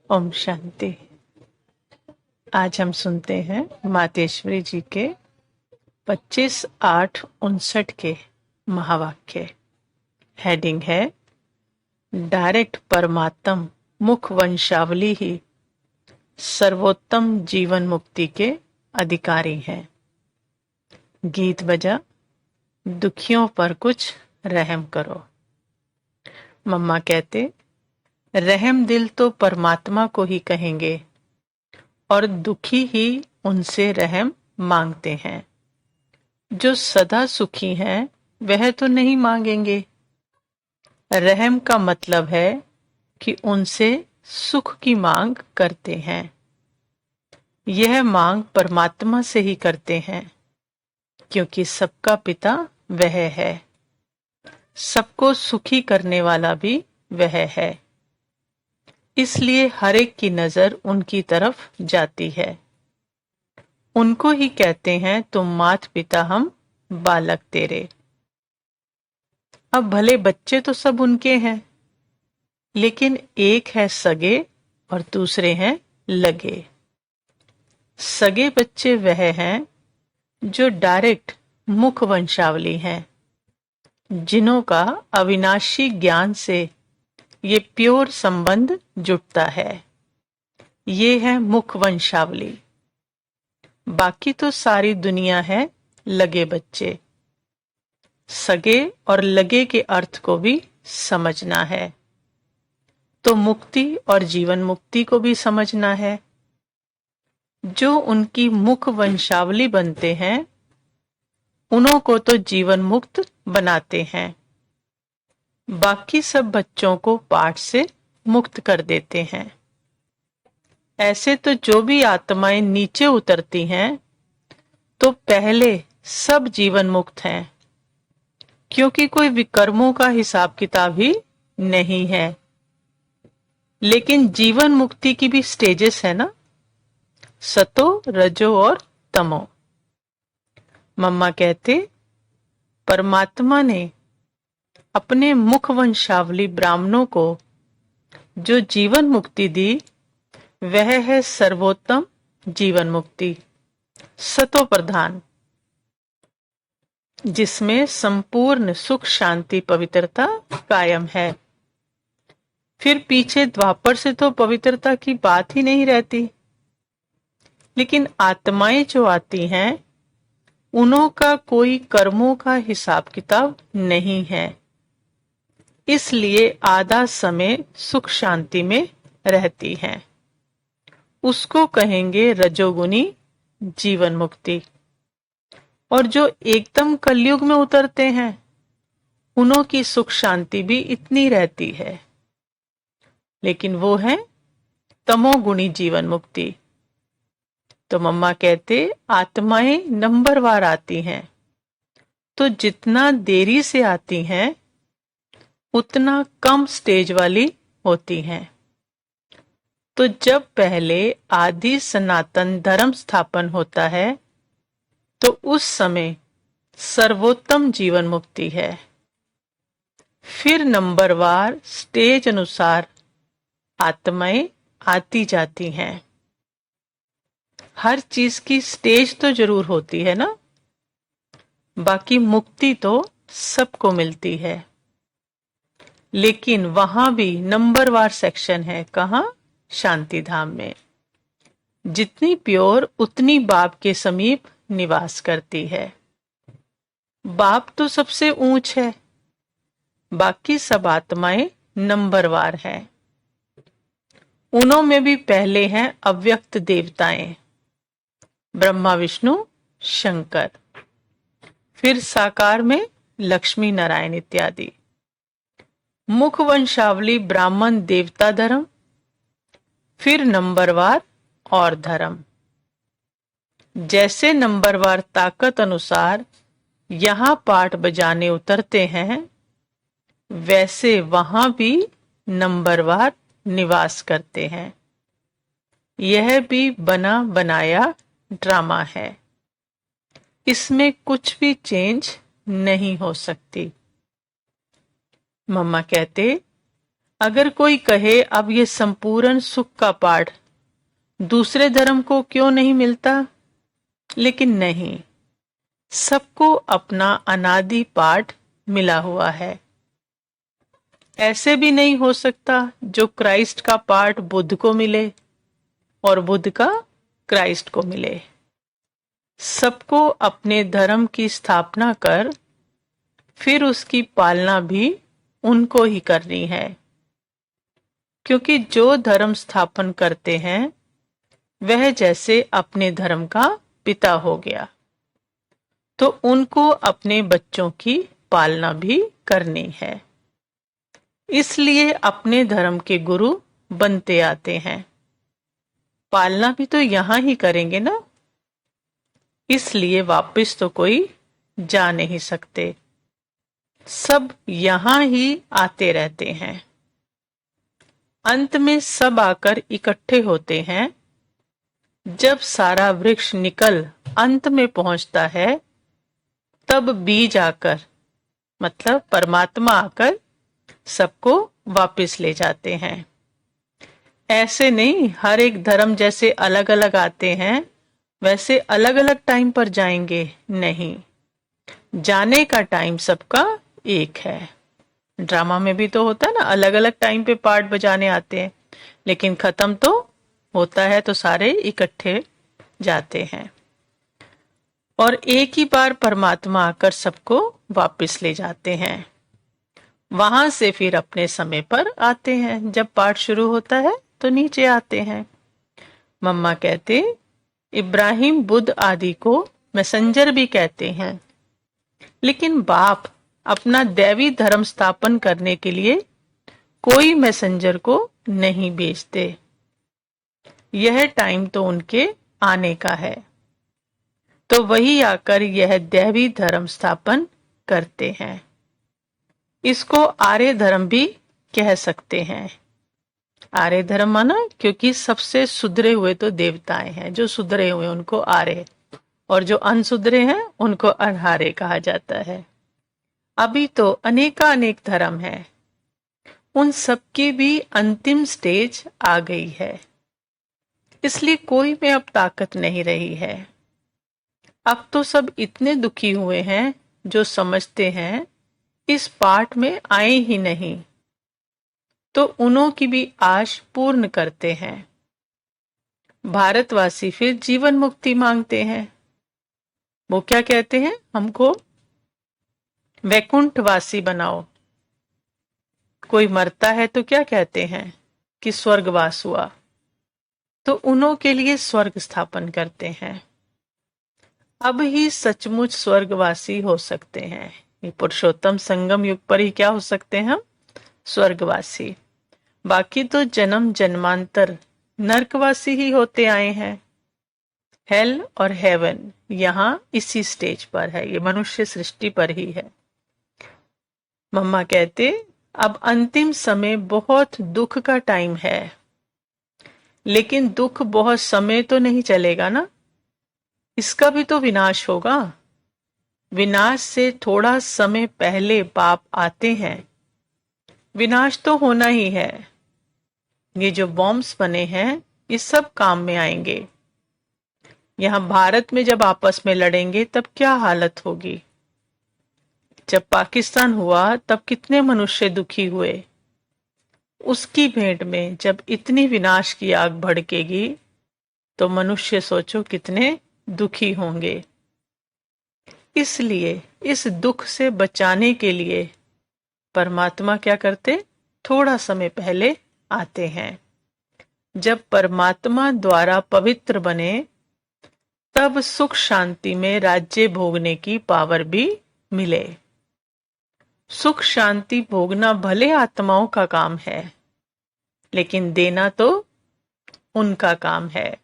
ओम शांति। आज हम सुनते हैं मातेश्वरी जी के 25/8/59 के महावाक्य। हेडिंग है डायरेक्ट परमात्म मुख वंशावली ही सर्वोत्तम जीवन मुक्ति के अधिकारी हैं। गीत बजा, दुखियों पर कुछ रहम करो। मम्मा कहते, रहम दिल तो परमात्मा को ही कहेंगे और दुखी ही उनसे रहम मांगते हैं। जो सदा सुखी हैं वह तो नहीं मांगेंगे। रहम का मतलब है कि उनसे सुख की मांग करते हैं। यह मांग परमात्मा से ही करते हैं, क्योंकि सबका पिता वह है। सबको सुखी करने वाला भी वह है। इसलिए हर एक की नजर उनकी तरफ जाती है। उनको ही कहते हैं, तुम मात पिता हम बालक तेरे। अब भले बच्चे तो सब उनके हैं, लेकिन एक है सगे और दूसरे हैं लगे। सगे बच्चे वह हैं जो डायरेक्ट मुख वंशावली हैं, जिन्हों का अविनाशी ज्ञान से ये प्योर संबंध जुटता है। ये है मुख वंशावली। बाकी तो सारी दुनिया है लगे बच्चे। सगे और लगे के अर्थ को भी समझना है, तो मुक्ति और जीवन मुक्ति को भी समझना है। जो उनकी मुख वंशावली बनते हैं, उन्हों को तो जीवन मुक्त बनाते हैं। बाकी सब बच्चों को पाठ से मुक्त कर देते हैं। ऐसे तो जो भी आत्माएं नीचे उतरती हैं, तो पहले सब जीवन मुक्त हैं, क्योंकि कोई विकर्मों का हिसाब किताब ही नहीं है। लेकिन जीवन मुक्ति की भी स्टेजेस है ना, सतो, रजो और तमो। मम्मा कहते, परमात्मा ने अपने मुख वंशावली ब्राह्मणों को जो जीवन मुक्ति दी, वह है सर्वोत्तम जीवन मुक्ति, सतो प्रधान, जिसमें संपूर्ण सुख शांति पवित्रता कायम है। फिर पीछे द्वापर से तो पवित्रता की बात ही नहीं रहती। लेकिन आत्माएं जो आती हैं, उन्हों का कोई कर्मों का हिसाब किताब नहीं है। इसलिए आधा समय सुख शांति में रहती हैं। उसको कहेंगे रजोगुनी जीवन मुक्ति। और जो एकदम कलयुग में उतरते हैं, उन्हों की सुख शांति भी इतनी रहती है, लेकिन वो है तमोगुणी जीवन मुक्ति। तो मम्मा कहते, आत्माएं नंबरवार आती हैं, तो जितना देरी से आती हैं उतना कम स्टेज वाली होती हैं। तो जब पहले आदि सनातन धर्म स्थापन होता है, तो उस समय सर्वोत्तम जीवन मुक्ति है। फिर नंबरवार स्टेज अनुसार आत्माएं आती जाती हैं। हर चीज की स्टेज तो जरूर होती है ना। बाकी मुक्ति तो सबको मिलती है, लेकिन वहां भी नंबरवार सेक्शन है। कहाँ? शांति धाम में। जितनी प्योर उतनी बाप के समीप निवास करती है। बाप तो सबसे ऊंच है, बाकी सब आत्माएं नंबरवार हैं। उनों में भी पहले हैं अव्यक्त देवताएं, ब्रह्मा विष्णु शंकर। फिर साकार में लक्ष्मी नारायण इत्यादि। मुख वंशावली ब्राह्मण देवता धर्म, फिर नंबरवार और धर्म। जैसे नंबरवार ताकत अनुसार यहां पाठ बजाने उतरते हैं, वैसे वहां भी नंबरवार निवास करते हैं। यह भी बना बनाया ड्रामा है। इसमें कुछ भी चेंज नहीं हो सकती। मम्मा कहते, अगर कोई कहे अब ये संपूर्ण सुख का पाठ दूसरे धर्म को क्यों नहीं मिलता, लेकिन नहीं, सबको अपना अनादि पाठ मिला हुआ है। ऐसे भी नहीं हो सकता जो क्राइस्ट का पाठ बुद्ध को मिले और बुद्ध का क्राइस्ट को मिले। सबको अपने धर्म की स्थापना कर फिर उसकी पालना भी उनको ही करनी है, क्योंकि जो धर्म स्थापन करते हैं वह जैसे अपने धर्म का पिता हो गया, तो उनको अपने बच्चों की पालना भी करनी है। इसलिए अपने धर्म के गुरु बनते आते हैं, पालना भी तो यहां ही करेंगे ना, इसलिए वापस तो कोई जा नहीं सकते, सब यहां ही आते रहते हैं। अंत में सब आकर इकट्ठे होते हैं। जब सारा वृक्ष निकल अंत में पहुंचता है, तब बीज आकर मतलब परमात्मा आकर सबको वापस ले जाते हैं। ऐसे नहीं हर एक धर्म जैसे अलग अलग आते हैं वैसे अलग अलग टाइम पर जाएंगे, नहीं, जाने का टाइम सबका एक है। ड्रामा में भी तो होता है ना, अलग अलग टाइम पे पार्ट बजाने आते हैं, लेकिन खत्म तो होता है तो सारे इकट्ठे जाते हैं और एक ही बार परमात्मा आकर सबको वापस ले जाते हैं। वहां से फिर अपने समय पर आते हैं। जब पाठ शुरू होता है तो नीचे आते हैं। मम्मा कहते इब्राहिम बुद्ध आदि को मैसेंजर भी कहते हैं, लेकिन बाप अपना दैवी धर्म स्थापन करने के लिए कोई मैसेंजर को नहीं भेजते। यह टाइम तो उनके आने का है, तो वही आकर यह दैवी धर्म स्थापन करते हैं। इसको आर्य धर्म भी कह सकते हैं। आर्य धर्म माना क्योंकि सबसे सुधरे हुए तो देवताएं हैं, जो सुधरे हुए उनको आर्य, और जो अनसुधरे हैं उनको अनार्य कहा जाता है। अभी तो अनेकानेक धर्म है, उन सबकी भी अंतिम स्टेज आ गई है, इसलिए कोई में अब ताकत नहीं रही है। अब तो सब इतने दुखी हुए हैं जो समझते हैं इस पाठ में आए ही नहीं, तो उन्हों की भी आश पूर्ण करते हैं। भारतवासी फिर जीवन मुक्ति मांगते हैं। वो क्या कहते हैं, हमको वैकुंठवासी बनाओ। कोई मरता है तो क्या कहते हैं कि स्वर्गवास हुआ, तो उन्हों के लिए स्वर्ग स्थापन करते हैं। अब ही सचमुच स्वर्गवासी हो सकते हैं। ये पुरुषोत्तम संगम युग पर ही क्या हो सकते हैं हम, स्वर्गवासी। बाकी तो जन्म जन्मांतर नरकवासी ही होते आए हैं। हेल और हेवन यहाँ इसी स्टेज पर है, ये मनुष्य सृष्टि पर ही है। मम्मा कहते अब अंतिम समय बहुत दुख का टाइम है, लेकिन दुख बहुत समय तो नहीं चलेगा ना, इसका भी तो विनाश होगा। विनाश से थोड़ा समय पहले पाप आते हैं, विनाश तो होना ही है। ये जो बॉम्ब्स बने हैं ये सब काम में आएंगे। यहां भारत में जब आपस में लड़ेंगे तब क्या हालत होगी। जब पाकिस्तान हुआ तब कितने मनुष्य दुखी हुए। उसकी भेंट में जब इतनी विनाश की आग भड़केगी तो मनुष्य सोचो कितने दुखी होंगे। इसलिए इस दुख से बचाने के लिए परमात्मा क्या करते, थोड़ा समय पहले आते हैं। जब परमात्मा द्वारा पवित्र बने तब सुख शांति में राज्य भोगने की पावर भी मिले। सुख शांति भोगना भले आत्माओं का काम है, लेकिन देना तो उनका काम है।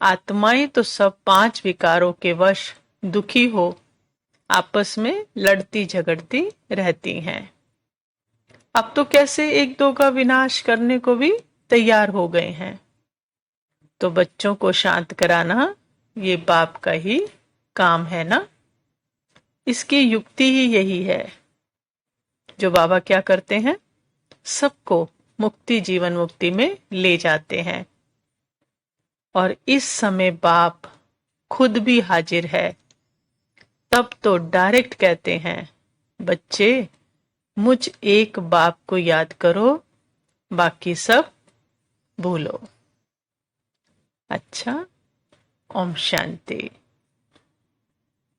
आत्माएं तो सब 5 विकारों के वश दुखी हो आपस में लड़ती झगड़ती रहती हैं। अब तो कैसे एक दो का विनाश करने को भी तैयार हो गए हैं। तो बच्चों को शांत कराना ये बाप का ही काम है ना। इसकी युक्ति ही यही है। जो बाबा क्या करते हैं, सबको मुक्ति जीवन मुक्ति में ले जाते हैं। और इस समय बाप खुद भी हाजिर है, तब तो डायरेक्ट कहते हैं, बच्चे मुझ एक बाप को याद करो, बाकी सब भूलो। अच्छा, ओम शांति।